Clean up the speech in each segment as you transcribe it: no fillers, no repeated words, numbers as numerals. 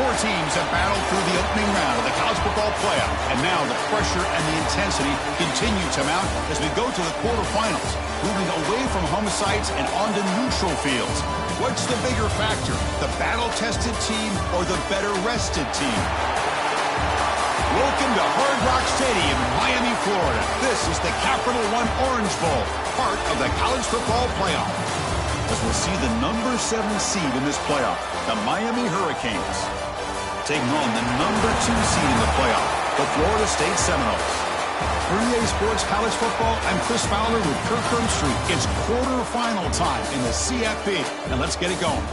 Four teams have battled through the opening round of the college football playoff, and now the pressure and the intensity continue to mount as we go to the quarterfinals, moving away from home sites and onto neutral fields. What's the bigger factor, the battle-tested team or the better-rested team? Welcome to Hard Rock Stadium in Miami, Florida. This is the Capital One Orange Bowl, part of the college football playoff. As we'll see the number 7 seed in this playoff, the Miami Hurricanes, taking on the number 2 seed in the playoff, the Florida State Seminoles. For EA Sports College Football, I'm Chris Fowler with Kirk Street. It's quarterfinal time in the CFP, and let's get it going.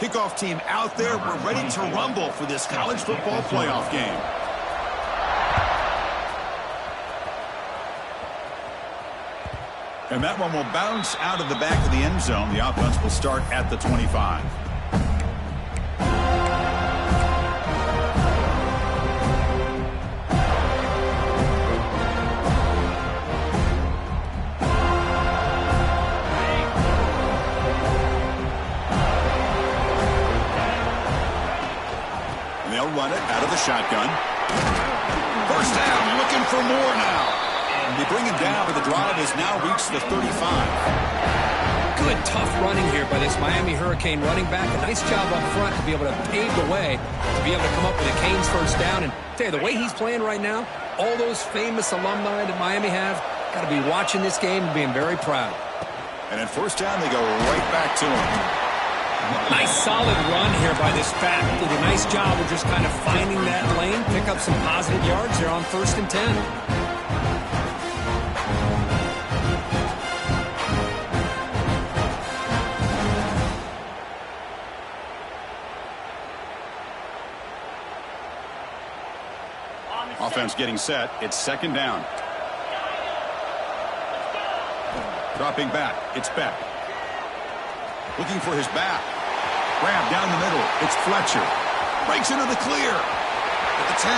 Kickoff team out there. We're ready to rumble for this college football playoff game. And that one will bounce out of the back of the end zone. The offense will start at the 25. Run it out of the shotgun. First down, looking for more now. And they bring him down, but the drive has now reached the 35. Good, tough running here by this Miami Hurricane running back. A nice job up front to be able to pave the way, to be able to come up with a Canes first down. And tell you, the way he's playing right now, all those famous alumni that Miami have, got to be watching this game and being very proud. And at first down, they go right back to him. Nice solid run here by this back. Did a nice job of just kind of finding that lane, pick up some positive yards there on 1st and 10. Offense getting set. It's 2nd down. Dropping back. It's Beck. Looking for his back. Grab down the middle. It's Fletcher. Breaks into the clear. At the 10.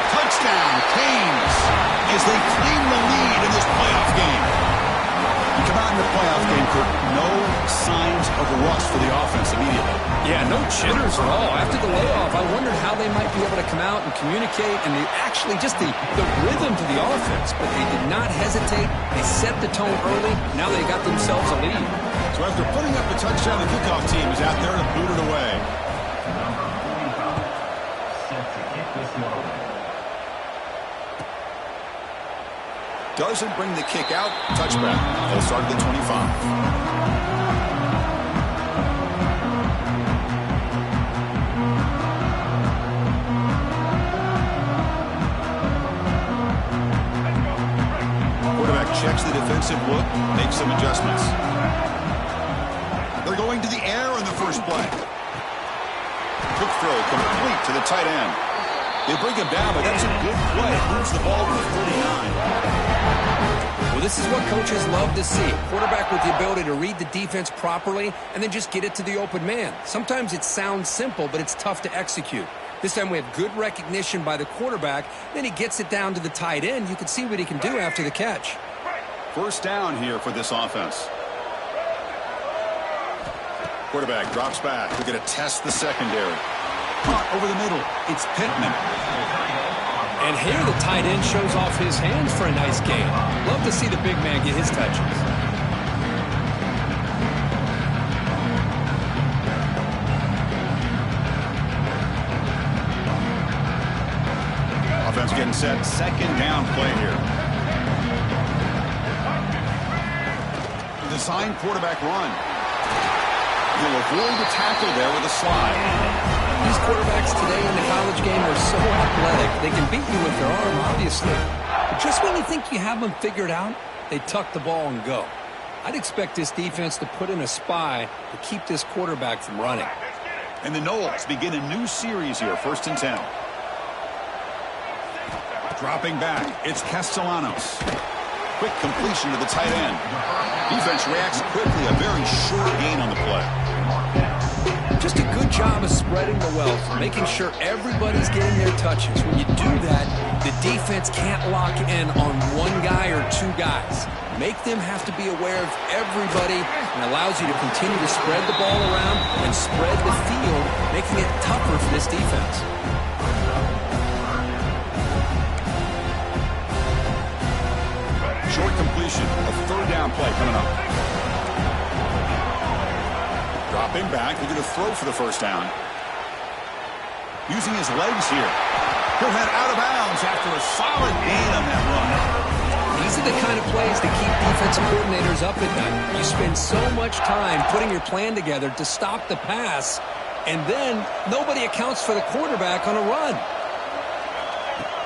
Touchdown, Canes, as they claim the lead in this playoff game. You come out in the playoff game, Kirk, no signs of rust for the offense immediately. Yeah, no jitters at all. After the layoff, I wondered how they might be able to come out and communicate and actually just the rhythm to the offense. But they did not hesitate. They set the tone early. Now they got themselves a lead. So after putting up the touchdown, the kickoff team is out there to boot it away. Doesn't bring the kick out. Touchback. They'll start at the 25. Quarterback checks the defensive look, makes some adjustments. They're going to the air in the first play. Quick throw complete to the tight end. They bring him down, but that's a good play. Moves the ball to the 49. Well, this is what coaches love to see. Quarterback with the ability to read the defense properly and then just get it to the open man. Sometimes it sounds simple, but it's tough to execute. This time we have good recognition by the quarterback. Then he gets it down to the tight end. You can see what he can do after the catch. First down here for this offense. Quarterback drops back. We're going to test the secondary. Caught over the middle. It's Pittman. And here the tight end shows off his hands for a nice gain. Love to see the big man get his touches. Offense getting set. 2nd down play here. Design quarterback run. He'll avoid the tackle there with a slide. These quarterbacks today in the college game are so athletic. They can beat you with their arm, obviously. But just when you think you have them figured out, they tuck the ball and go. I'd expect this defense to put in a spy to keep this quarterback from running. And the Noles begin a new series here, 1st and 10. Dropping back, it's Castellanos. Quick completion to the tight end. Defense reacts quickly, a very short gain on the play. Just a good job of spreading the wealth, making sure everybody's getting their touches. When you do that, the defense can't lock in on one guy or two guys. Make them have to be aware of everybody and allows you to continue to spread the ball around and spread the field, making it tougher for this defense. Short completion, a third down play coming up. Dropping back, looking to throw for the first down. Using his legs here. He'll head out of bounds after a solid gain on that run. These are the kind of plays that keep defensive coordinators up at night. You spend so much time putting your plan together to stop the pass, and then nobody accounts for the quarterback on a run.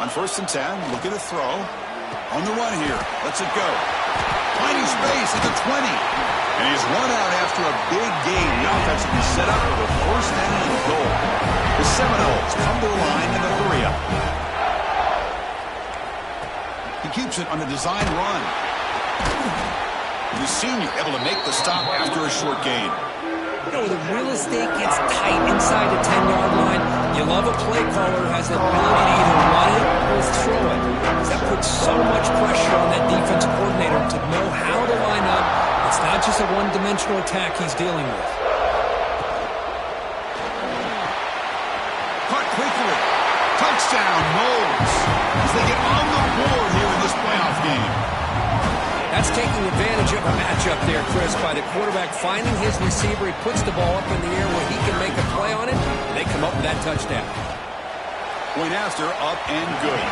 On 1st and 10, looking to throw. On the run here. Lets it go. Finding space at the 20. And he's run out after a big gain. The offense will be set up with a 1st down and goal. The Seminoles come to the line in the 3-up. He keeps it on the design run. The senior able to make the stop after a short gain. You know, the real estate gets tight inside the 10-yard line. You love a play caller who has the ability to either run it or throw it. That puts so much pressure on that defensive coordinator to know how to line up. It's not just a one-dimensional attack he's dealing with. Caught quickly. Touchdown, Noles. As they get on the board here in this playoff game. That's taking advantage of a matchup there, Chris, by the quarterback finding his receiver. He puts the ball up in the air where he can make a play on it. They come up with that touchdown. Point after, up and good.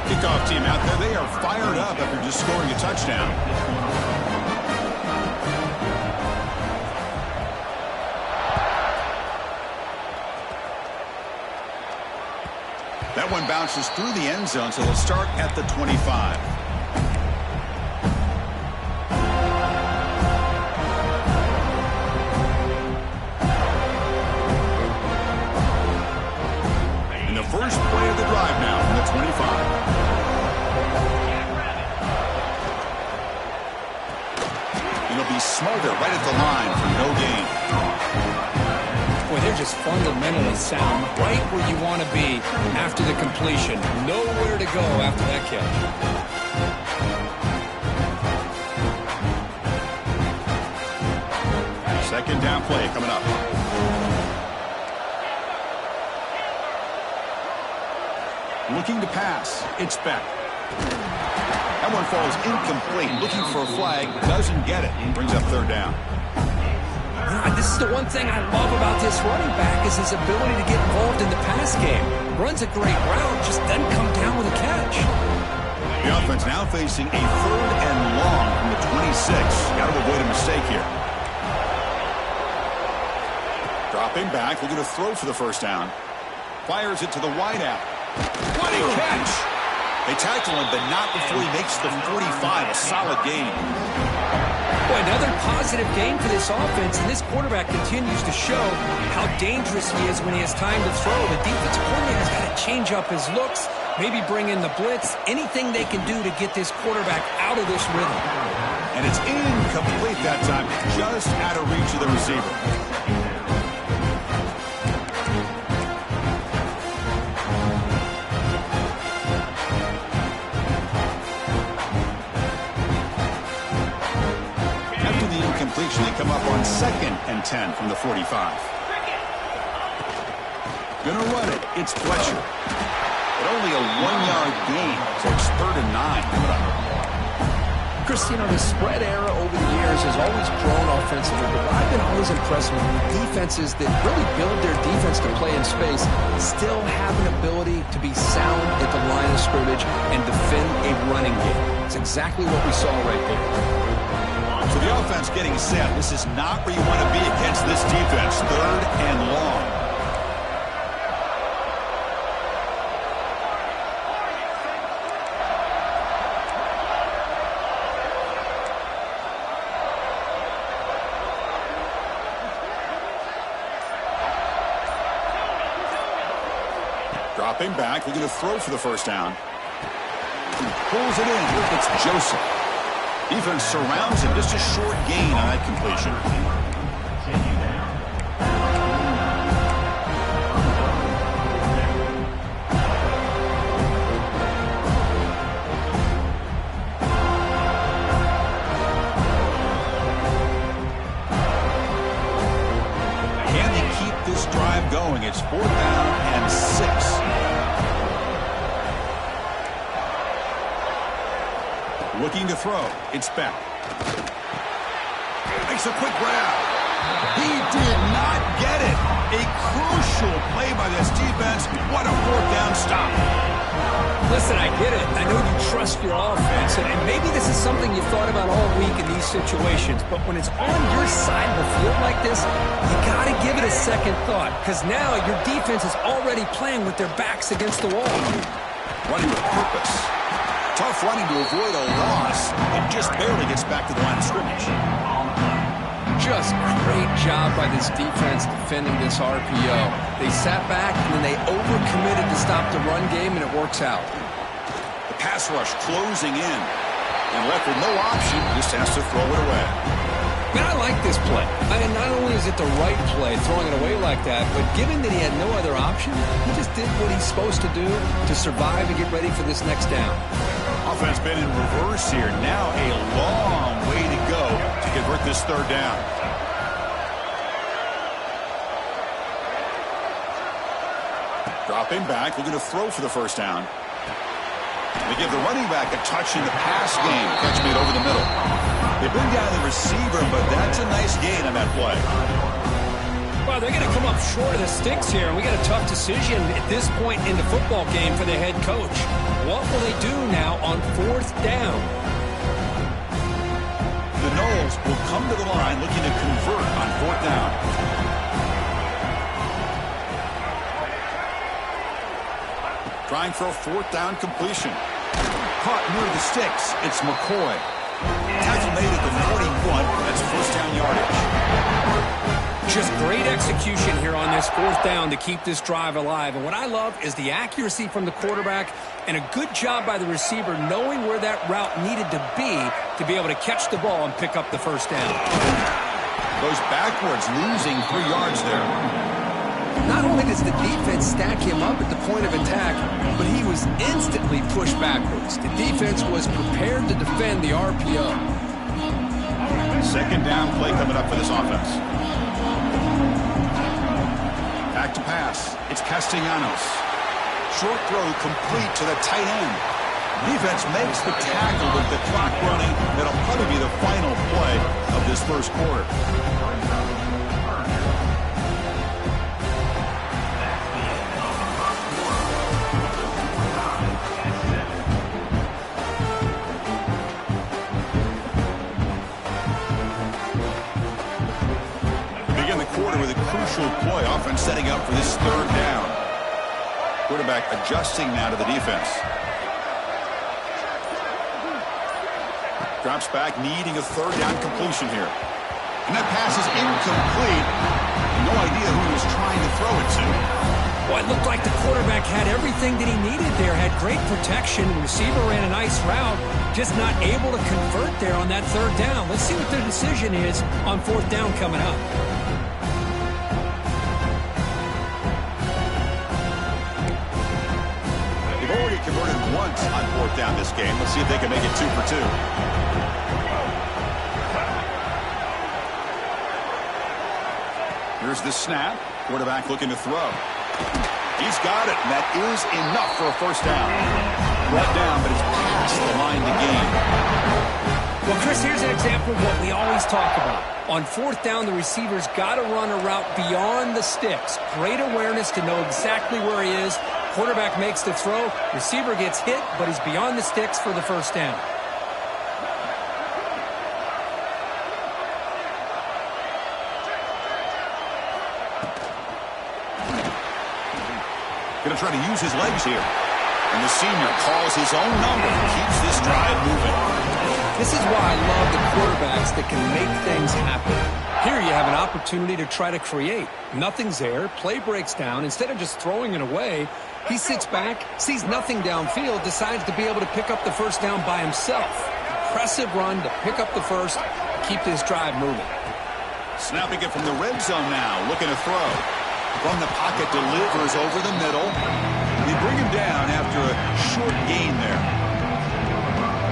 Kickoff team out there, they are fired up after just scoring a touchdown. That one bounces through the end zone, so they'll start at the 25. And the first play of the drive now from the 25. It'll be Smolder right at the line for no gain. Boy, they're just fundamentally sound, right where you want to be after the completion. Nowhere to go after that catch. Second down play coming up. Looking to pass. It's Beck. That one falls incomplete. Looking for a flag. Doesn't get it. Brings up third down. This is the one thing I love about this running back is his ability to get involved in the pass game. Runs a great route, just doesn't come down with a catch. The offense now facing a 3rd and long from the 26. Got to avoid a mistake here. Dropping back, looking to throw for the first down. Fires it to the wideout. What a catch! They tackle him, but not before he makes the 45. A solid game. Boy, another positive game for this offense, and this quarterback continues to show how dangerous he is when he has time to throw. The defensive coordinator's got to change up his looks, maybe bring in the blitz, anything they can do to get this quarterback out of this rhythm. And it's incomplete that time, just out of reach of the receiver. They come up on 2nd and 10 from the 45. Gonna run it. It's Fletcher. But only a 1-yard gain, so it's 3rd and 9 coming up. Chris, you know, the spread era over the years has always grown offensively, but I've been always impressed with the defenses that really build their defense to play in space, still have an ability to be sound at the line of scrimmage and defend a running game. It's exactly what we saw right there. So the offense getting set. This is not where you want to be against this defense. 3rd and long. Dropping back, looking to throw for the first down. He pulls it in. It's Joseph. Defense surrounds him. Just a short gain on that completion. Can they keep this drive going? It's 4th down and 6. Looking to throw. It's back. Makes a quick grab. He did not get it. A crucial play by this defense. What a 4th down stop. Listen, I get it. I know you trust your offense, and maybe this is something you've thought about all week in these situations, but when it's on your side of the field like this, you got to give it a second thought, because now your defense is already playing with their backs against the wall. Running with purpose. Tough running to avoid a loss, and just barely gets back to the line of scrimmage. Just great job by this defense defending this RPO. They sat back, and then they overcommitted to stop the run game, and it works out. The pass rush closing in, and left with no option, just has to throw it away. Man, I like this play. I mean, not only is it the right play, throwing it away like that, but given that he had no other option, he just did what he's supposed to do to survive and get ready for this next down. Offense been in reverse here. Now a long way to go to convert this 3rd down. Dropping back, looking to throw for the 1st down. They give the running back a touch in the pass game. Catch made over the middle. They bring down the receiver, but that's a nice gain on that play. Well, they're going to come up short of the sticks here, and we got a tough decision at this point in the football game for the head coach. What will they do now on 4th down? The Noles will come to the line looking to convert on 4th down. Trying for a 4th down completion. Caught near the sticks. It's McCoy. Tackle made at the 41. That's 1st down yardage. Just great execution here on this 4th down to keep this drive alive. And what I love is the accuracy from the quarterback and a good job by the receiver knowing where that route needed to be able to catch the ball and pick up the 1st down. Goes backwards, losing 3 yards there. Not only does the defense stack him up at the point of attack, but he was instantly pushed backwards. The defense was prepared to defend the RPO. 2nd down play coming up for this offense. Back to pass. It's Castellanos. Short throw complete to the tight end. Defense makes the tackle with the clock running. That'll probably be the final play of this 1st quarter. With a crucial play, offense setting up for this 3rd down. Quarterback adjusting now to the defense. Drops back, needing a 3rd down completion here. And that pass is incomplete. No idea who he was trying to throw it to. Well, it looked like the quarterback had everything that he needed there, had great protection. Receiver ran a nice route, just not able to convert there on that 3rd down. Let's see what their decision is on 4th down coming up. Converted once on 4th down this game. Let's see if they can make it 2 for 2. Here's the snap. Quarterback looking to throw. He's got it, and that is enough for a 1st down. Brought down, but it's past the line to gain. Well, Chris, here's an example of what we always talk about. On 4th down, the receiver's got to run a route beyond the sticks. Great awareness to know exactly where he is. Quarterback makes the throw. Receiver gets hit, but he's beyond the sticks for the 1st down. Going to try to use his legs here. And the senior calls his own number and keeps this drive moving. This is why I love the quarterbacks that can make things happen. Here you have an opportunity to try to create. Nothing's there. Play breaks down. Instead of just throwing it away, he sits back, sees nothing downfield, decides to be able to pick up the 1st down by himself. impressive run to pick up the first, keep this drive moving. Snapping it from the red zone now, looking to throw. From the pocket, delivers over the middle. They bring him down after a short gain there.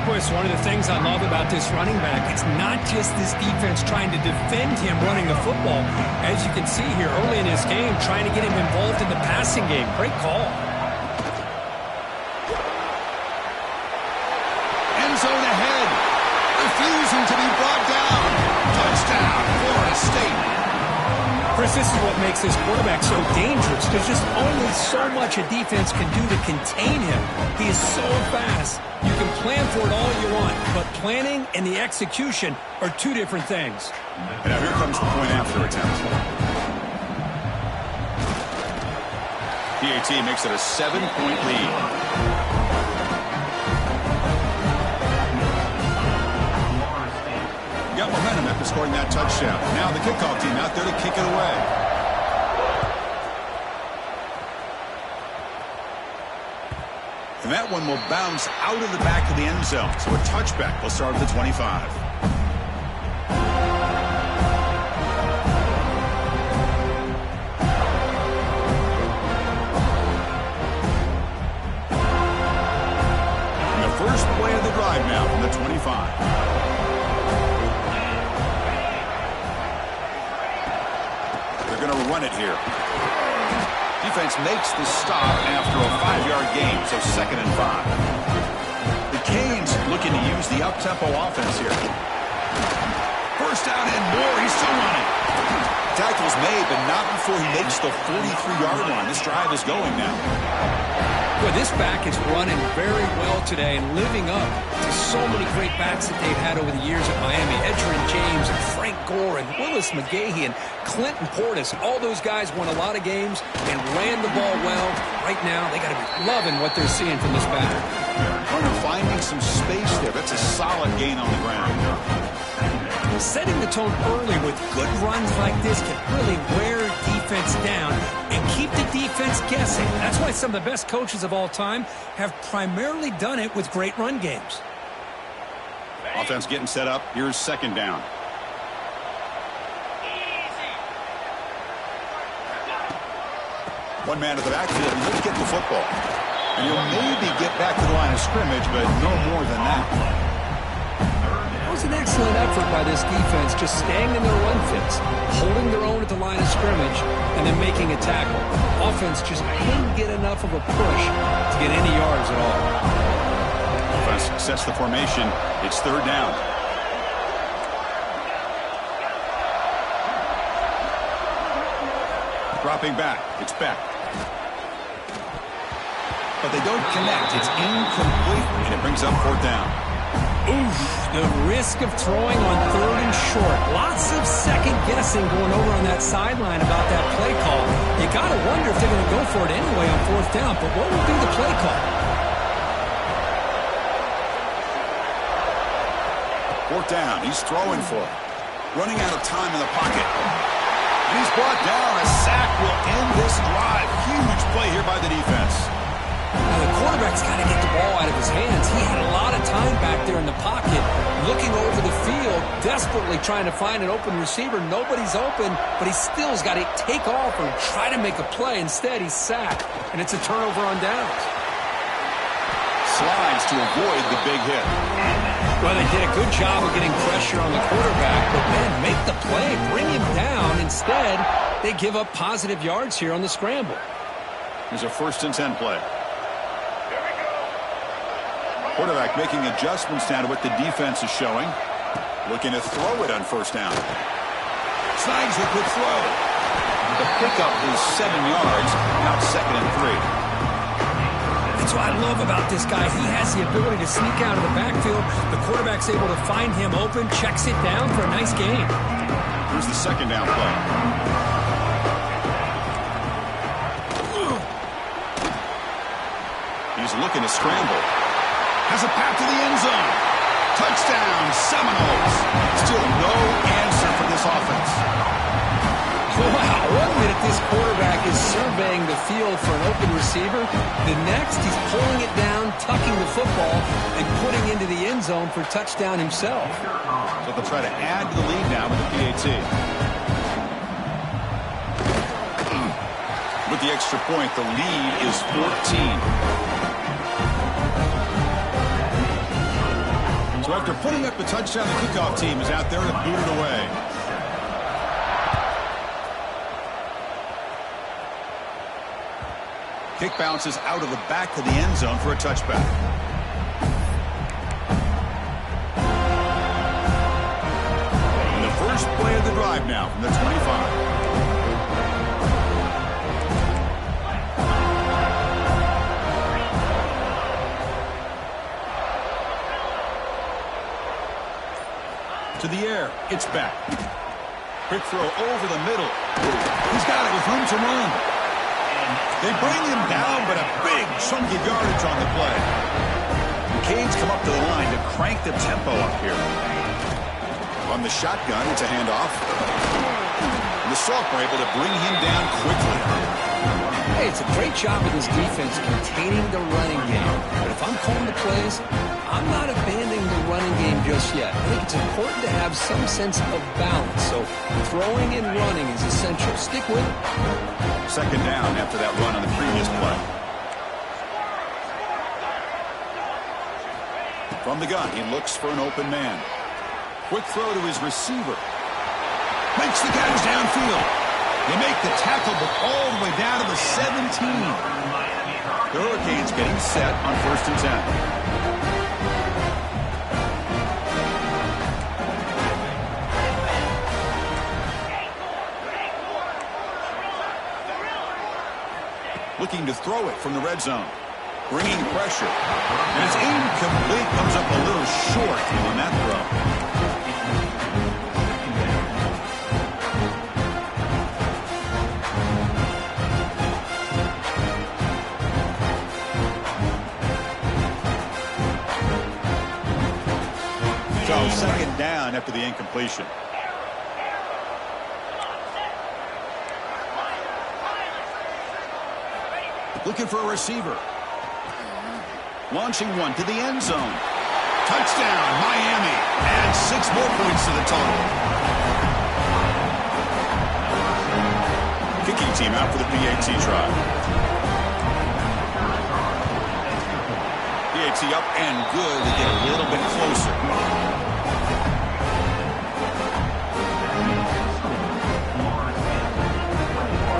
Chris, one of the things I love about this running back, it's not just this defense trying to defend him running the football. As you can see here early in this game, trying to get him involved in the passing game. Great call. End zone ahead. Refusing to be brought down. Touchdown, Florida State. Chris, this is what makes this quarterback so dangerous. There's just only so much a defense can do to contain him. He is so fast. You can plan for it all you want, but planning and the execution are two different things. And now here comes the point after attempt. PAT makes it a 7-point lead. Got momentum after scoring that touchdown. Now the kickoff team out there to kick it away. And that one will bounce out of the back of the end zone. So a touchback will start at the 25. And the first play of the drive now from the 25. They're going to run it here. Defense makes the stop after a 5-yard gain, so 2nd and 5. The Canes looking to use the up-tempo offense here. First down and more. He's still running. Tackle's made, but not before he makes the 43-yard line. This drive is going now. Well, this back is running very well today and living up to so many great backs that they've had over the years at Miami. Edgerrin James and Frank Gore and Willis McGahee and Clinton Portis. All those guys won a lot of games and ran the ball well. Right now, they got to be loving what they're seeing from this back. Turner finding some space there. That's a solid gain on the ground. Setting the tone early with good runs like this can really wear defense down and keep the defense guessing. That's why some of the best coaches of all time have primarily done it with great run games. Offense getting set up. Here's 2nd down. One man at the backfield, and he'll get the football. And he'll maybe get back to the line of scrimmage, but no more than that. It was an excellent effort by this defense, just staying in their run fits, holding their own at the line of scrimmage, and then making a tackle. Offense just couldn't get enough of a push to get any yards at all. Offense sets the formation. It's 3rd down. Dropping back. It's Beck. But they don't connect. It's incomplete, and it brings up 4th down. Oof, the risk of throwing on 3rd and short. Lots of second guessing going over on that sideline about that play call. You got to wonder if they're going to go for it anyway on 4th down, but what will be the play call? 4th down. He's throwing for it. Running out of time in the pocket. And he's brought down. A sack will end this drive. Huge play here by the defense. Now, the quarterback's got to get the ball out of his hands. He had a lot of time back there in the pocket, looking over the field, desperately trying to find an open receiver. Nobody's open, but he still's got to take off or try to make a play. Instead, he's sacked, and it's a turnover on downs. Slides to avoid the big hit. Well, they did a good job of getting pressure on the quarterback, but man, make the play, bring him down. Instead, they give up positive yards here on the scramble. Here's a 1st and 10 play. Quarterback making adjustments now to what the defense is showing. Looking to throw it on 1st down. Snags the quick throw. The pickup is 7 yards. Now 2nd and 3. That's what I love about this guy. He has the ability to sneak out of the backfield. The quarterback's able to find him open, checks it down for a nice gain. Here's the 2nd down play. He's looking to scramble. Has a path to the end zone. Touchdown, Seminoles. Still no answer for this offense. Wow, 1 minute this this quarterback is surveying the field for an open receiver, the next he's pulling it down, tucking the football, and putting into the end zone for touchdown himself. So they'll try to add to the lead now with the PAT. With the extra point, the lead is 14. So after putting up the touchdown, the kickoff team is out there to boot it away. Kick bounces out of the back of the end zone for a touchback. And the first play of the drive now from the 25. To the air. It's back. Quick throw over the middle. He's got it with room to run. They bring him down, but a big chunk of yardage on the play. The Canes come up to the line to crank the tempo up here. On the shotgun, it's a handoff. And the Salk are able to bring him down quickly. Hey, it's a great job of this defense containing the running game. But if I'm calling the plays, I'm not abandoning the running game just yet. I think it's important to have some sense of balance. So throwing and running is essential. Stick with it. Second down after that run on the previous play. From the gun, he looks for an open man. Quick throw to his receiver. Makes the catch downfield. They make the tackle, but all the way down to the 17. The Hurricanes getting set on 1st and 10. Looking to throw it from the red zone. Bringing pressure. And it's incomplete. Comes up a little short on that throw. So second down after the incompletion. Looking for a receiver. Launching one to the end zone. Touchdown, Miami. Adds 6 more points to the total. Kicking team out for the PAT try. PAT up and good to get a little bit closer.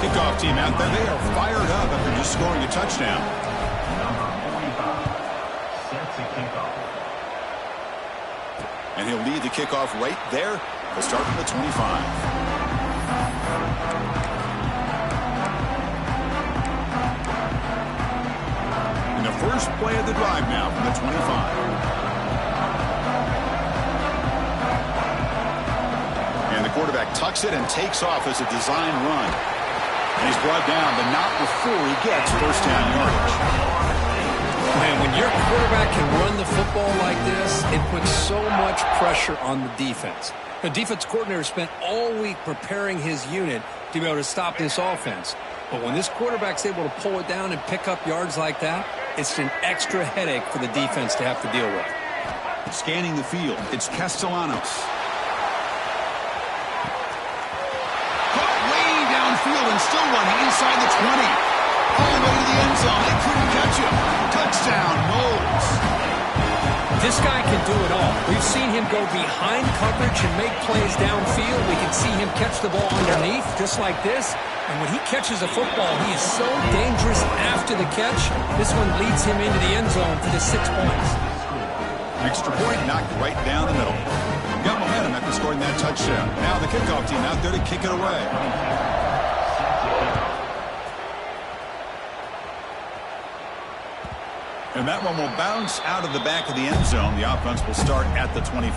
Kickoff team out there. They are fired up after just scoring a touchdown. And he'll lead the kickoff right there. He'll start from the 25. And the first play of the drive now from the 25. And the quarterback tucks it and takes off as a design run. And he's brought down, but not before he gets first down yardage. Man, when your quarterback can run the football like this, it puts so much pressure on the defense. The defense coordinator spent all week preparing his unit to be able to stop this offense. But when this quarterback's able to pull it down and pick up yards like that, it's an extra headache for the defense to have to deal with. Scanning the field, it's Castellanos. Field and still running inside the 20. All the way to the end zone. They couldn't catch him. Touchdown, Noles. This guy can do it all. We've seen him go behind coverage and make plays downfield. We can see him catch the ball underneath, just like this. And when he catches a football, he is so dangerous after the catch. This one leads him into the end zone for the 6 points. Extra point knocked right down the middle. Got momentum after scoring that touchdown. Now the kickoff team out there to kick it away. And that one will bounce out of the back of the end zone. The offense will start at the 25.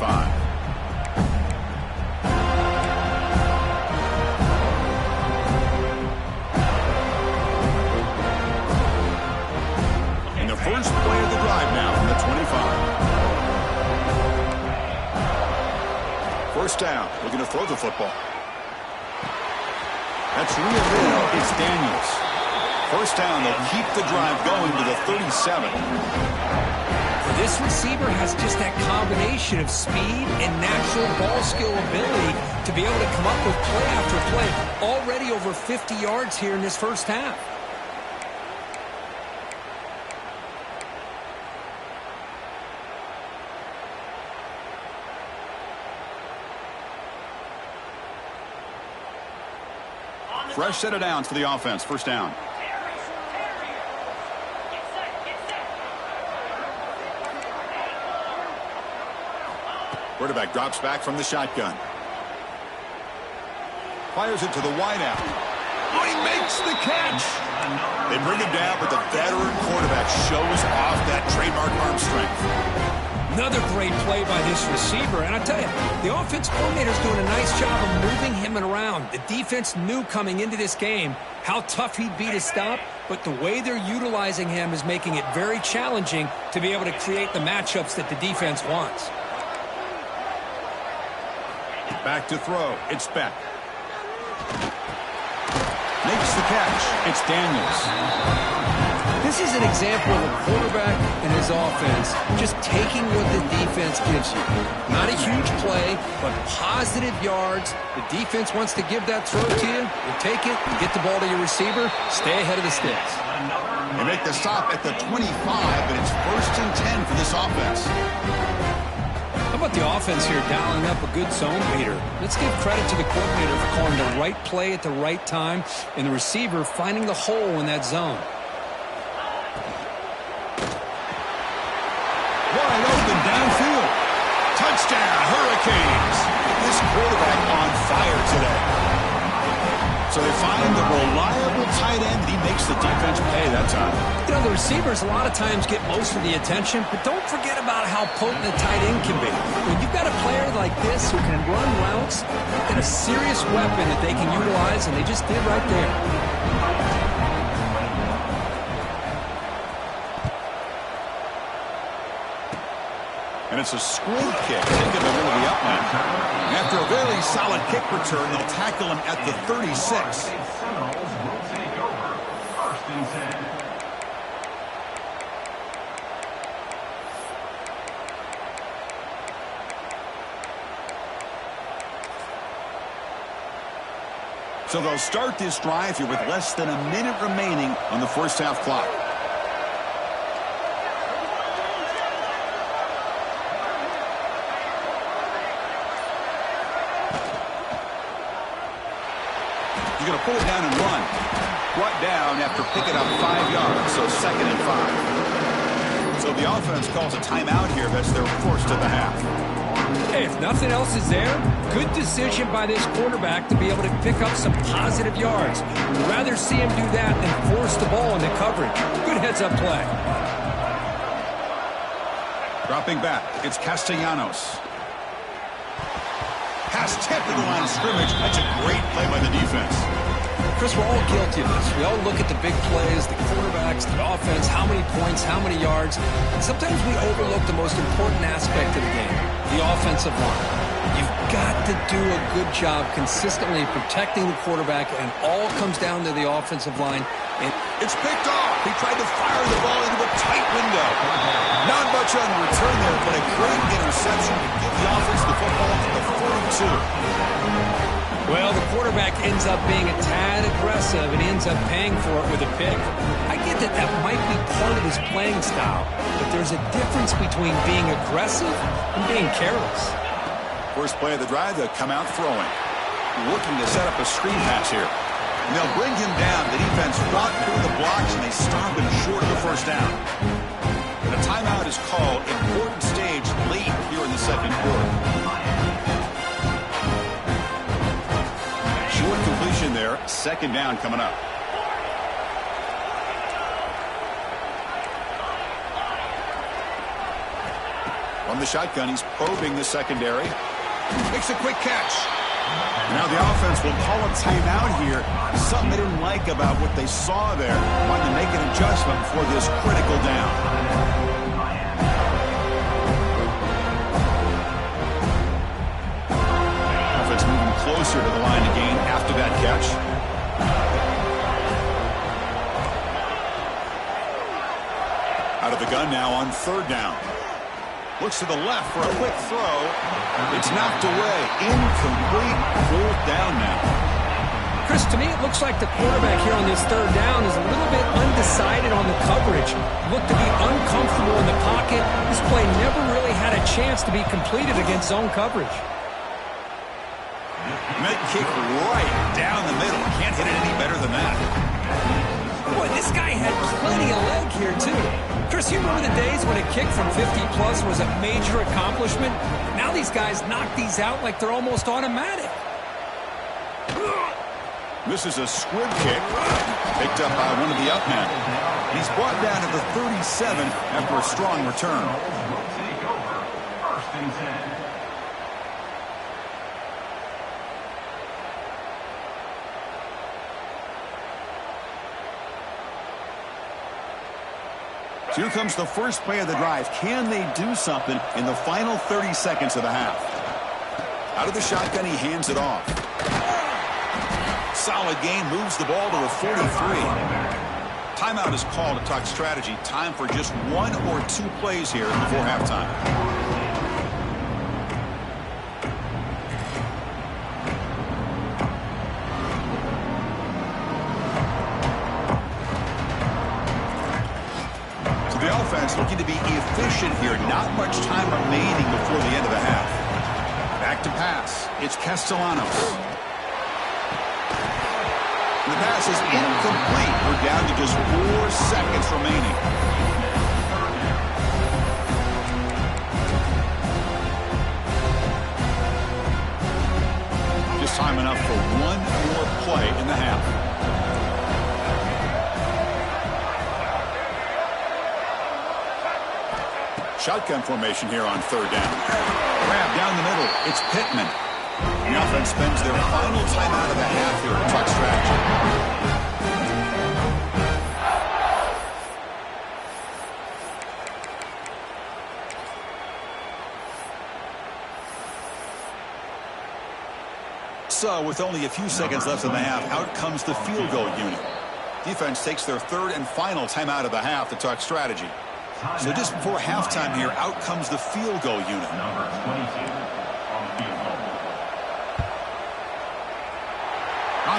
And the first play of the drive now from the 25. First down, looking to throw the football. That's reeled in. It's Daniels. First down, they'll keep the drive going to the 37. This receiver has just that combination of speed and natural ball skill ability to be able to come up with play after play. Already over 50 yards here in this first half. Fresh set of downs for the offense. First down. Quarterback drops back from the shotgun. Fires it to the wideout. Oh, he makes the catch. They bring him down, but the veteran quarterback shows off that trademark arm strength. Another great play by this receiver. And I tell you, the offense coordinator's doing a nice job of moving him around. The defense knew coming into this game how tough he'd be to stop, but the way they're utilizing him is making it very challenging to be able to create the matchups that the defense wants. Back to throw. It's Beck. Makes the catch. It's Daniels. This is an example of a quarterback and his offense just taking what the defense gives you. Not a huge play, but positive yards. The defense wants to give that throw to you. You take it, you get the ball to your receiver, stay ahead of the sticks. They make the stop at the 25, and it's 1st and 10 for this offense. How about the offense here dialing up a good zone reader? Let's give credit to the coordinator for calling the right play at the right time and the receiver finding the hole in that zone. Wide open downfield. Touchdown, Hurricanes. This quarterback on fire today. So they find the reliable tight end. He makes the defense pay that time. You know, the receivers a lot of times get most of the attention, but don't forget about how potent a tight end can be. When you've got a player like this who can run routes, you've got a serious weapon that they can utilize, and they just did right there. And it's a squib kick taken over the upline. After a very solid kick return, they'll tackle him at the 36. So they'll start this drive here with less than a minute remaining on the first half clock. He's going to pull it down and run. Brought down after picking up 5 yards, so 2nd and 5. So the offense calls a timeout here. That's their first of the half. Hey, if nothing else is there, good decision by this quarterback to be able to pick up some positive yards. We'd rather see him do that than force the ball into coverage. Good heads-up play. Dropping back, it's Castellanos. Pass tipped to the line of scrimmage. That's a great play by the defense. Chris, we're all guilty of this. We all look at the big plays, the quarterbacks, the offense, how many points, how many yards. And sometimes we overlook the most important aspect of the game, the offensive line. You've got to do a good job consistently protecting the quarterback, and all comes down to the offensive line. And it's picked off. He tried to fire the ball into a tight window. Not much on the return there, but a great interception to give the offense the football to the 42. Well, the quarterback ends up being a tad aggressive, and he ends up paying for it with a pick. I get that that might be part of his playing style, but there's a difference between being aggressive and being careless. First play of the drive, they'll come out throwing. Looking to set up a screen pass here. And they'll bring him down. The defense fought through the blocks, and they stop him short of the first down. And a timeout is called. Important stage late here in the second quarter. Short completion there. 2nd down coming up. From the shotgun, he's probing the secondary. Makes a quick catch. Now the offense will call a timeout here. Something they didn't like about what they saw there. Wanted to make an adjustment for this critical down. Offense moving closer to the line to gain after that catch. line now on 3rd down. Looks to the left for a quick throw. It's knocked away. Incomplete. 4th down now. Chris, to me, it looks like the quarterback here on this 3rd down is a little bit undecided on the coverage. Looked to be uncomfortable in the pocket. This play never really had a chance to be completed against zone coverage. Met kick right down the middle. Can't hit it any better than that. Boy, this guy had plenty of leg here, too. Chris, you remember the days when a kick from 50-plus was a major accomplishment? Now these guys knock these out like they're almost automatic. This is a squib kick, picked up by one of the up men. He's brought down to the 37 after a strong return. So here comes the first play of the drive. Can they do something in the final 30 seconds of the half? Out of the shotgun, he hands it off. Solid gain, moves the ball to the 43. Timeout is called to talk strategy. Time for just 1 or 2 plays here before halftime. So the offense looking to be efficient here. Not much time remaining before the end of the half. Back to pass. It's Castellanos. The pass is incomplete. We're down to just 4 seconds remaining. Just time enough for 1 more play in the half. Shotgun formation here on 3rd down. Grab down the middle. It's Pittman. The offense spends their final timeout of the half here at Tuck strategy. So, with only a few seconds left in the half, out comes the field goal unit. Defense takes their 3rd and final timeout of the half to Tuck strategy. So just before halftime here, out comes the field goal unit.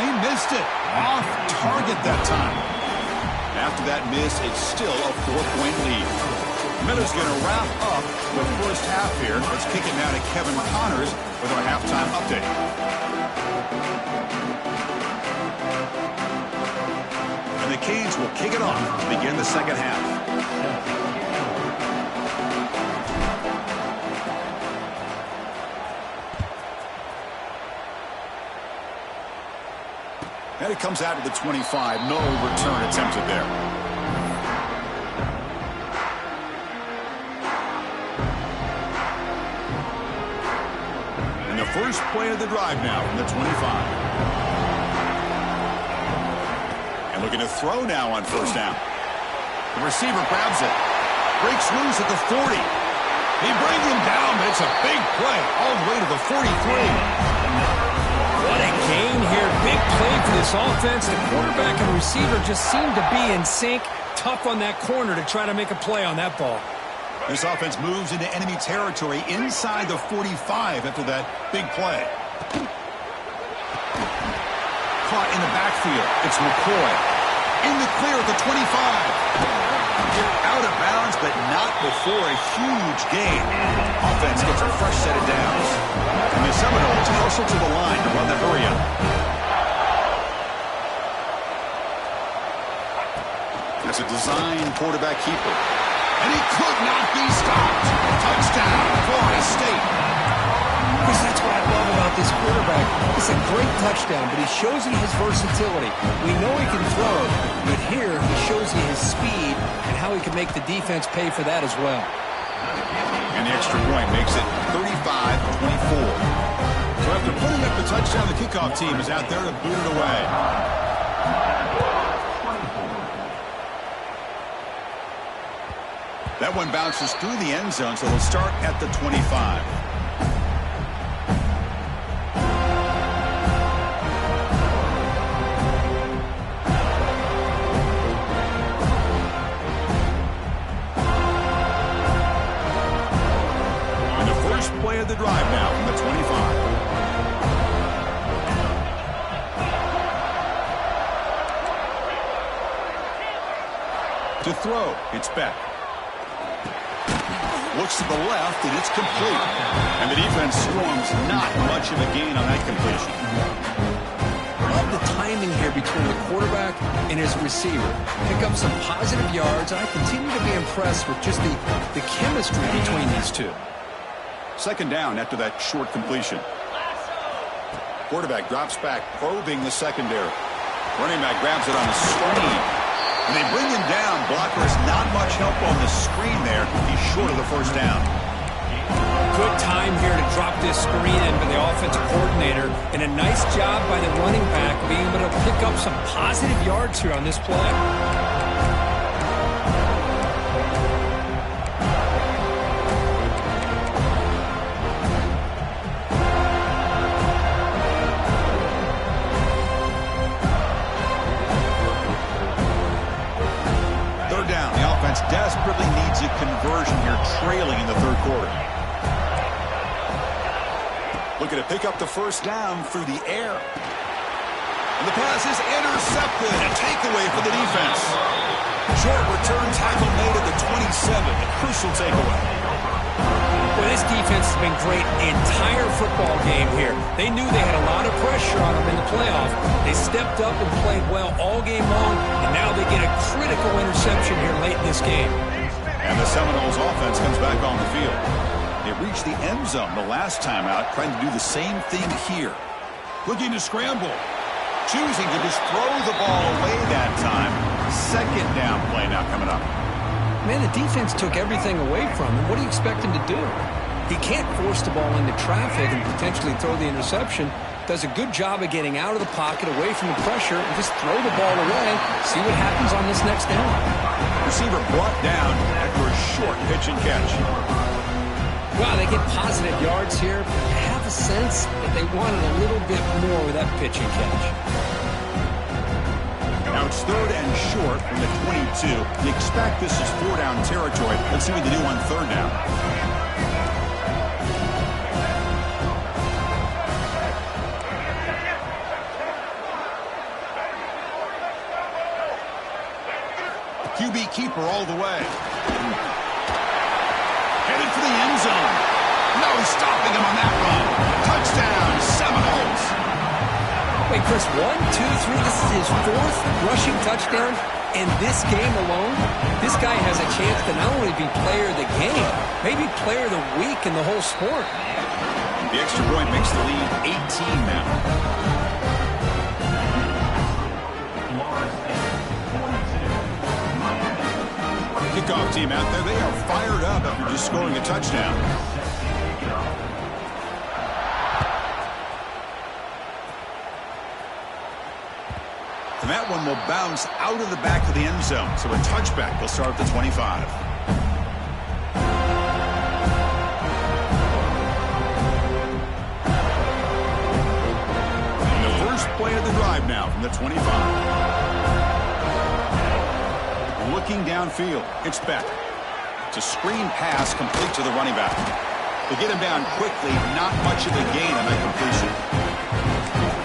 He missed it. Off target that time. After that miss, it's still a 4-point lead. Miller's going to wrap up the first half here. Let's kick it now to Kevin Connors with our halftime update. And the Canes will kick it off to begin the second half. And it comes out to the 25. No return attempted there. And the first play of the drive now from the 25. And looking to throw now on 1st down. The receiver grabs it. Breaks loose at the 40. He brings him down, but it's a big play all the way to the 43. What a gain here. Big play for this offense. The quarterback and receiver just seem to be in sync. Tough on that corner to try to make a play on that ball. This offense moves into enemy territory inside the 45 after that big play. Caught in the backfield. It's McCoy. In the clear at the 25. Out of bounds, but not before a huge gain. Offense gets a fresh set of downs. And the Seminoles hustle to the line to run the hurry-up. That's a design quarterback keeper. And he could not be stopped. Touchdown, Florida State. Because that's what I love about this quarterback. It's a great touchdown, but he shows you his versatility. We know he can throw it, but here he shows you his speed and how he can make the defense pay for that as well. And the extra point makes it 35-24. So after putting up the touchdown, the kickoff team is out there to boot it away. That one bounces through the end zone, so they'll start at the 25. play of the drive now from the 25. To throw, it's Beck. Looks to the left, and it's complete. And the defense swarms not much of a gain on that completion. Love the timing here between the quarterback and his receiver. Pick up some positive yards, and I continue to be impressed with just the chemistry between these two. Second down after that short completion. Quarterback drops back, probing the secondary. Running back grabs it on the screen. And they bring him down. Blockers not much help on the screen there. He's short of the first down. Good time here to drop this screen in by the offensive coordinator. And a nice job by the running back being able to pick up some positive yards here on this play. Desperately needs a conversion here, trailing in the third quarter. Looking to pick up the first down through the air. And the pass is intercepted. A takeaway for the defense. Short return tackle made at the 27. A crucial takeaway. Well, this defense has been great the entire football game here. They knew they had a lot of pressure on them in the playoff. They stepped up and played well all game long, and now they get a critical interception here late in this game. And the Seminoles offense comes back on the field. They reached the end zone the last time out, trying to do the same thing here. Looking to scramble. Choosing to just throw the ball away that time. Second down play now coming up. Man, the defense took everything away from him. What do you expect him to do? He can't force the ball into traffic and potentially throw the interception. Does a good job of getting out of the pocket, away from the pressure, and just throw the ball away. See what happens on this next down. Receiver brought down after a short pitch and catch. Wow, they get positive yards here. I have a sense that they wanted a little bit more with that pitch and catch. Now it's third and short from the 22. You expect this is four-down territory. Let's see what they do on third down. QB keeper all the way. Headed for the end zone. No stopping him on that run. Touchdown, Seminoles. Wait, Chris, 1, 2, 3, this is his fourth rushing touchdown in this game alone. This guy has a chance to not only be player of the game, maybe player of the week in the whole sport. The extra point makes the lead 18 now. Kickoff team out there, they are fired up after just scoring a touchdown. And that one will bounce out of the back of the end zone. So a touchback will start at the 25. And the first play of the drive now from the 25. Looking downfield, it's Beck. It's a screen pass complete to the running back. They get him down quickly, not much of a gain on that completion.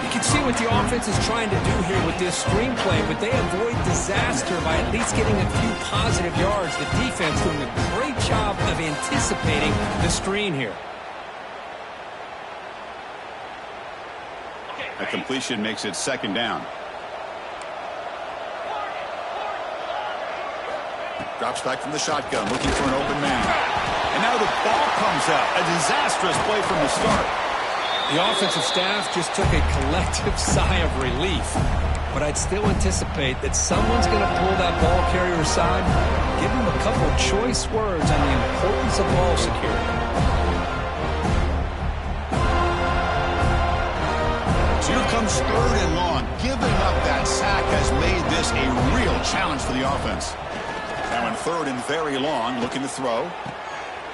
You can see what the offense is trying to do here with this screenplay, but they avoid disaster by at least getting a few positive yards. The defense doing a great job of anticipating the screen here. A completion makes it second down. Drops back from the shotgun, looking for an open man. And now the ball comes out. A disastrous play from the start. The offensive staff just took a collective sigh of relief. But I'd still anticipate that someone's going to pull that ball carrier aside, give him a couple choice words on the importance of ball security. So here comes third and long. Giving up that sack has made this a real challenge for the offense. Now in third and very long, looking to throw.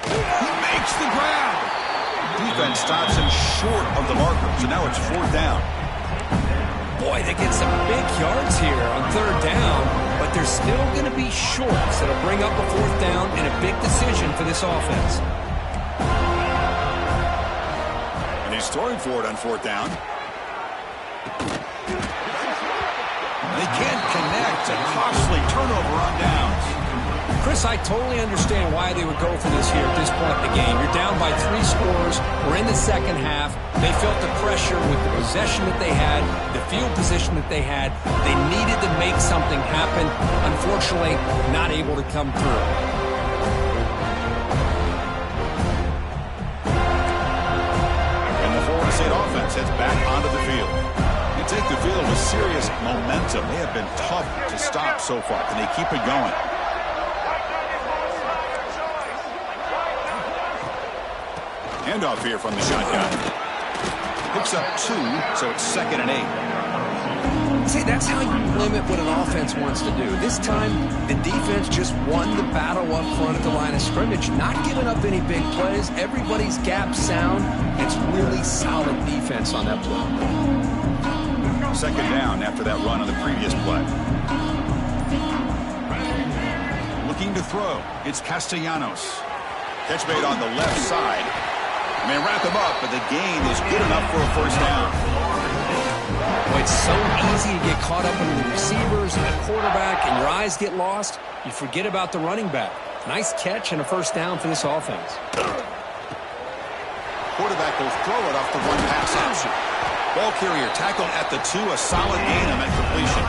He makes the grab. Defense stops him short of the marker, so now it's fourth down. Boy, they get some big yards here on third down, but they're still going to be shorts that'll bring up a fourth down and a big decision for this offense. throwing for it on fourth down. They can't connect. A costly turnover on downs. Chris, I totally understand why they would go for this here at this point in the game. You're down by 3 scores. We're in the second half. They felt the pressure with the possession that they had, the field position that they had. They needed to make something happen. Unfortunately, not able to come through. And the Florida State offense heads back onto the field. They take the field with serious momentum. They have been tough to stop so far. Can they keep it going? Handoff here from the shotgun. Picks up 2, so it's 2nd and 8. See, that's how you limit what an offense wants to do. This time, the defense just won the battle up front at the line of scrimmage, not giving up any big plays. Everybody's gap sound. It's really solid defense on that play. 2nd down after that run on the previous play. Looking to throw. It's Castellanos. Catch made on the left side. And they wrap him up, but the gain is good enough for a first down. Well, it's so easy to get caught up in the receivers and the quarterback, and your eyes get lost. You forget about the running back. Nice catch and a first down for this offense. Quarterback will throw it off the one pass option. Ball carrier tackled at the 2, a solid gain on that completion.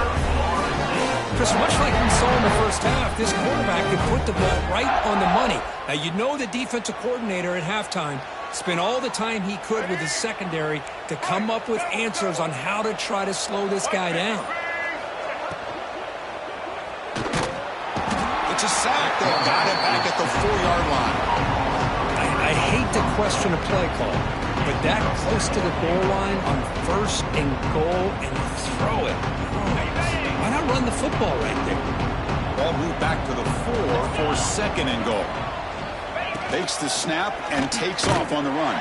Chris, much like we saw in the first half, this quarterback could put the ball right on the money. Now, you know the defensive coordinator at halftime spent all the time he could with his secondary to come up with answers on how to try to slow this guy down. It's a sack. They got it back at the 4-yard line. I hate to question a play call, but that close to the goal line on 1st and goal and throw it. Why not run the football right there? Ball moved back to the 4 for 2nd and goal. Takes the snap and takes off on the run.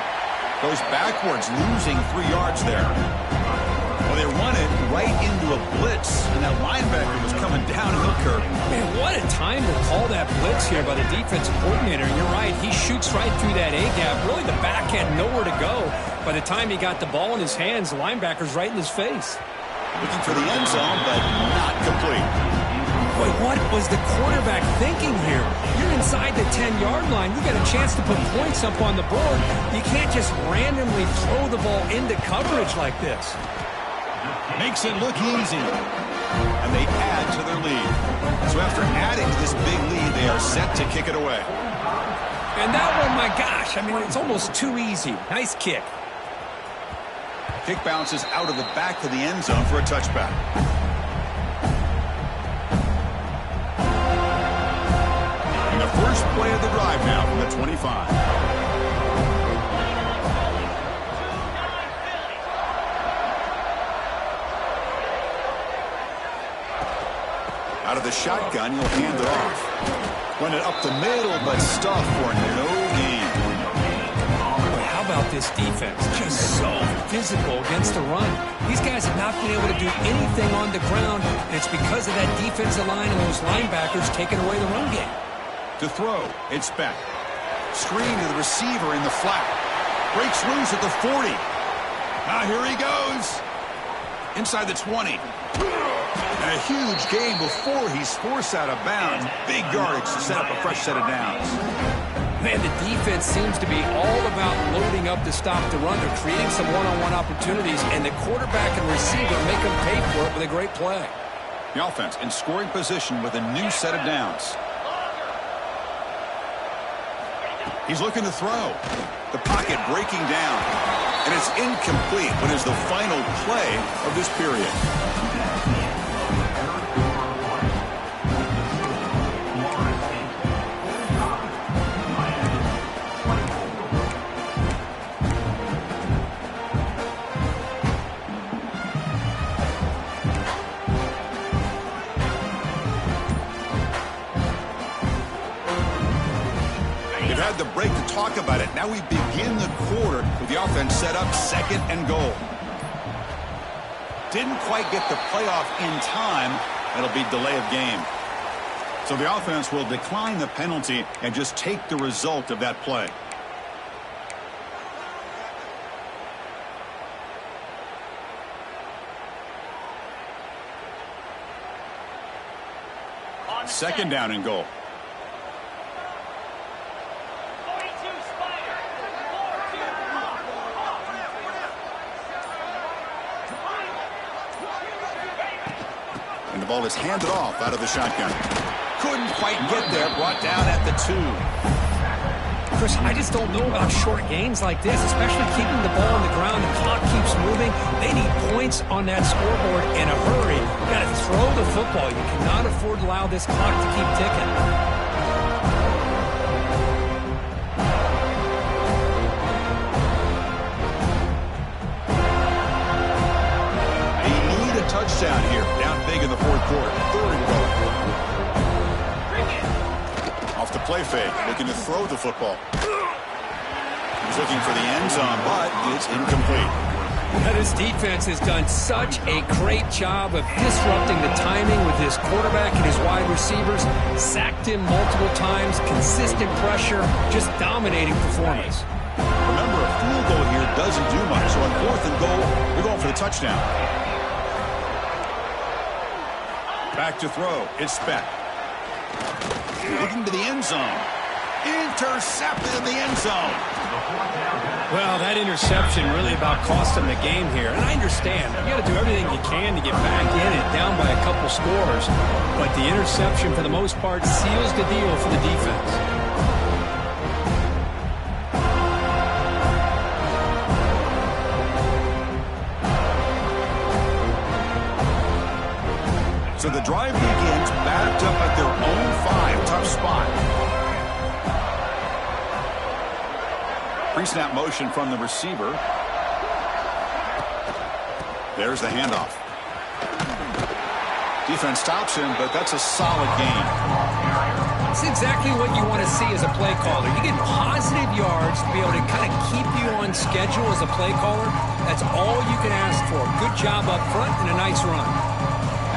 Goes backwards, losing 3 yards there. Well, they run it right into a blitz, and that linebacker was coming downhill curve. Man, what a time to call that blitz here by the defensive coordinator. And you're right, he shoots right through that A-gap. Really, the back had nowhere to go. By the time he got the ball in his hands, the linebacker's right in his face. Looking for the end zone, but not complete. Boy, what was the quarterback thinking here? You're inside the 10-yard line. You got a chance to put points up on the board. You can't just randomly throw the ball into coverage like this. Makes it look easy. And they add to their lead. So after adding to this big lead, they are set to kick it away. And that one, my gosh, I mean, it's almost too easy. Nice kick. Kick bounces out of the back of the end zone for a touchback. And the first play of the drive now from the 25. Out of the shotgun, he'll hand it off. Run it up the middle, but stuffed for no gain. How about this defense? Just so physical against the run. These guys have not been able to do anything on the ground, and it's because of that defensive line and those linebackers taking away the run game. To throw, it's Beck. Screen to the receiver in the flat. Breaks loose at the 40. Now here he goes. Inside the 20. And a huge gain before he's forced out of bounds. Big yardage to set up a fresh set of downs. Man, the defense seems to be all about loading up to stop the run. They're creating some one-on-one opportunities, and the quarterback and receiver make them pay for it with a great play. The offense in scoring position with a new set of downs. He's looking to throw. The pocket breaking down. And it's incomplete when it's the final play of this period. The break to talk about it. Now we begin the quarter with the offense set up 2nd and goal. Didn't quite get the playoff in time. It'll be delay of game. So the offense will decline the penalty and just take the result of that play. Second down and goal. And the ball is handed off out of the shotgun. Couldn't quite get there. Brought down at the 2. Chris, I just don't know about short gains like this, especially keeping the ball on the ground. The clock keeps moving. They need points on that scoreboard in a hurry. You got to throw the football. You cannot afford to allow this clock to keep ticking. They need a touchdown here. Down big in the fourth quarter. Third and goal. Off the play fake, looking to throw the football. He's looking for the end zone, but it's incomplete. Now, this defense has done such a great job of disrupting the timing with his quarterback and his wide receivers. Sacked him multiple times, consistent pressure, just dominating performance. Remember, a field goal here doesn't do much, so on fourth and goal, we're going for the touchdown. Back to throw. It's Speck. Looking to the end zone. Intercepted in the end zone. Well, that interception really about cost him the game here. And I understand. You got to do everything you can to get back in it, down by a couple scores. But the interception, for the most part, seals the deal for the defense. So the drive begins backed up at their own 5. Tough spot. Pre-snap motion from the receiver. There's the handoff. Defense stops him, but that's a solid gain. That's exactly what you want to see as a play caller. You get positive yards to be able to kind of keep you on schedule as a play caller. That's all you can ask for. Good job up front and a nice run.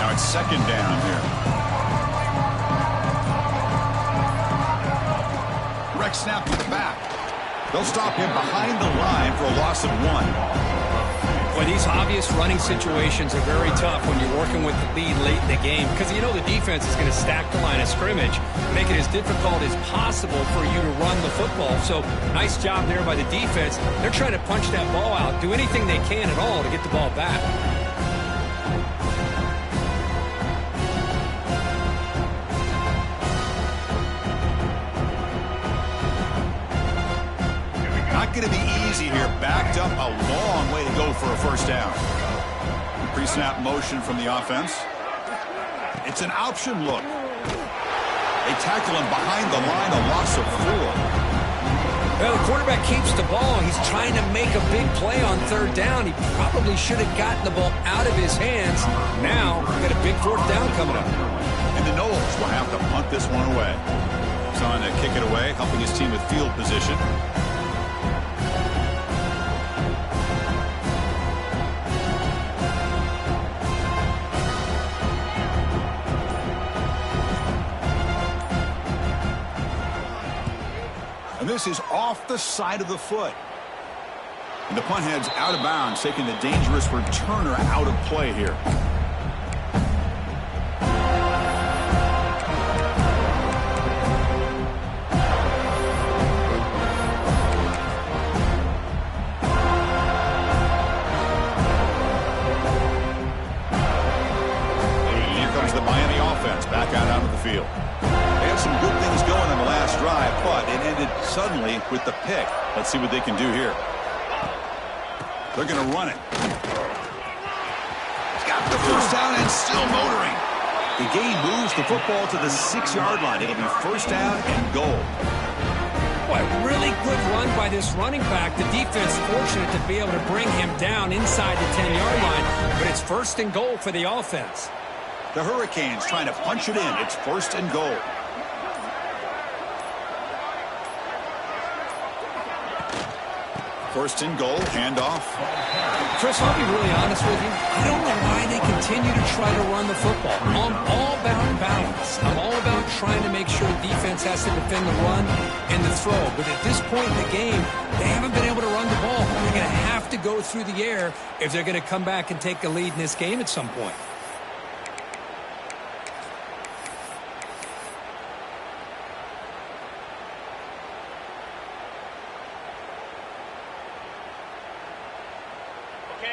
Now it's second down here. Rex snap to the back. They'll stop him behind the line for a loss of 1. Boy, these obvious running situations are very tough when you're working with the lead late in the game because you know the defense is going to stack the line of scrimmage, make it as difficult as possible for you to run the football. So nice job there by the defense. They're trying to punch that ball out, do anything they can at all to get the ball back. Not going to be easy here. Backed up a long way to go for a first down. Pre-snap motion from the offense. It's an option look. They tackle him behind the line, a loss of 4. Well, the quarterback keeps the ball. He's trying to make a big play on third down. He probably should have gotten the ball out of his hands. Now, we've got a big fourth down coming up. And the Noles will have to punt this one away. He's on to kick it away, helping his team with field position. And this is off the side of the foot. And the punt heads out of bounds, taking the dangerous returner out of play here. Here comes the Miami offense back out onto the field. They had some good things going on the last drive, but it ended suddenly with the pick. Let's see what they can do here. They're going to run it. Got the first down and still motoring. The gain moves the football to the 6-yard line. It'll be first down and goal. Boy, really good run by this running back. The defense fortunate to be able to bring him down inside the 10-yard line, but it's first and goal for the offense. The Hurricanes trying to punch it in. It's first and goal. First and goal, handoff. Chris, I'll be really honest with you. I don't know why they continue to try to run the football. I'm all about balance. I'm all about trying to make sure the defense has to defend the run and the throw. But at this point in the game, they haven't been able to run the ball. They're going to have to go through the air if they're going to come back and take the lead in this game at some point.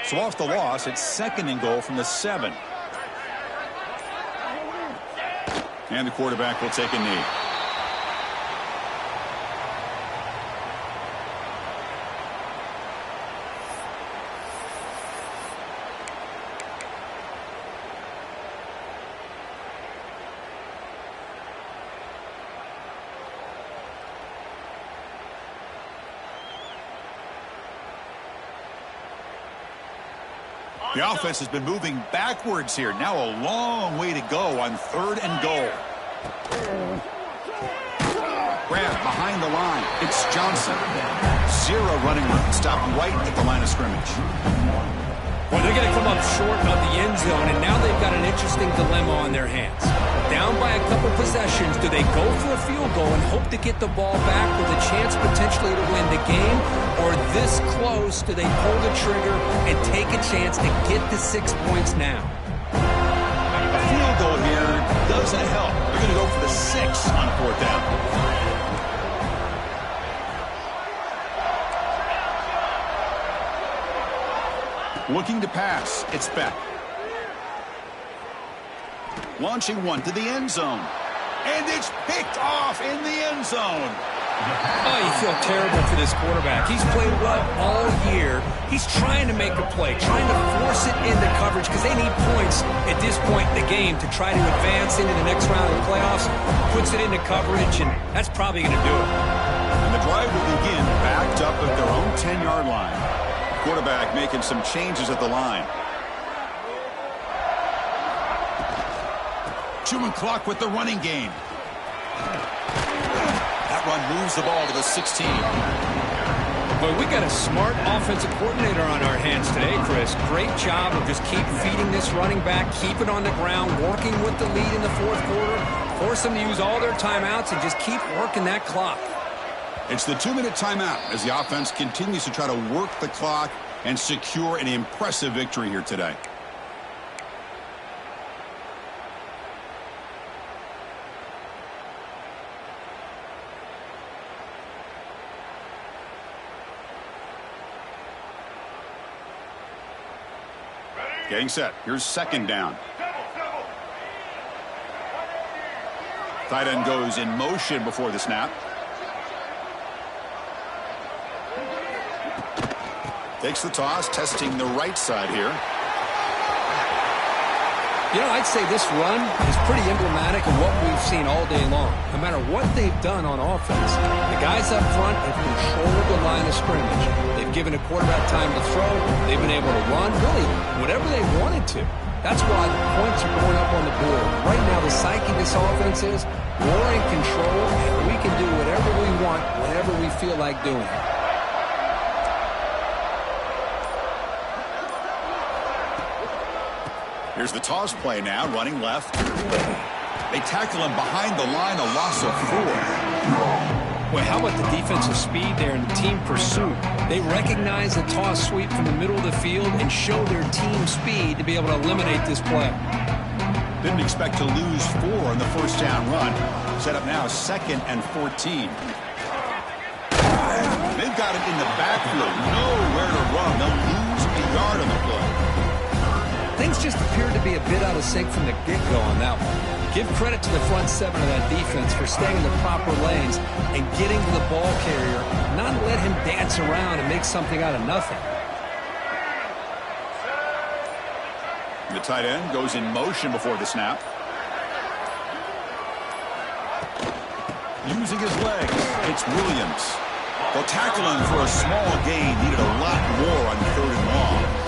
So off the loss, it's 2nd and goal from the 7. And the quarterback will take a knee. The offense has been moving backwards here. Now a long way to go on 3rd and goal. Grab behind the line. It's Johnson. 0 running room. Stop right at the line of scrimmage. Well, they're going to come up short of the end zone, and now they've got an interesting dilemma on their hands. Down by a couple possessions, do they go for a field goal and hope to get the ball back with a chance potentially to win the game? Or this close, do they pull the trigger and take a chance to get the 6 points now? A field goal here doesn't help. They're going to go for the 6 on 4th down. Looking to pass. It's Beck. Launching one to the end zone. And it's picked off in the end zone. Oh, you feel terrible for this quarterback. He's played well all year. He's trying to make a play, trying to force it into coverage because they need points at this point in the game to try to advance into the next round of the playoffs. Puts it into coverage, and that's probably going to do it. And the drive will begin backed up at their own 10-yard line. Quarterback making some changes at the line. Chewing clock with the running game. That run moves the ball to the 16. Boy, we got a smart offensive coordinator on our hands today, Chris. Great job of just keep feeding this running back, keep it on the ground, working with the lead in the 4th quarter, force them to use all their timeouts, and just keep working that clock. It's the 2-minute timeout as the offense continues to try to work the clock and secure an impressive victory here today. Getting set. Here's 2nd down. Tight end goes in motion before the snap. Takes the toss, testing the right side here. You know, I'd say this run is pretty emblematic of what we've seen all day long. No matter what they've done on offense, the guys up front have controlled the line of scrimmage. They've given a quarterback time to throw. They've been able to run, really, whatever they wanted to. That's why the points are going up on the board. Right now, the psyche of this offense is we're in control, and we can do whatever we want, whatever we feel like doing. Here's the toss play now, running left. They tackle him behind the line, a loss of 4. Well, how about the defensive speed there and the team pursuit? They recognize the toss sweep from the middle of the field and show their team speed to be able to eliminate this play. Didn't expect to lose 4 on the 1st down run. Set up now 2nd and 14. They've got it in the backfield. Nowhere to run. They'll lose a yard on the play. Things just appeared to be a bit out of sync from the get-go on that one. Give credit to the front 7 of that defense for staying in the proper lanes and getting to the ball carrier, not let him dance around and make something out of nothing. The tight end goes in motion before the snap. Using his legs, it's Williams. They'll tackle him for a small gain. Needed a lot more on 3rd and long.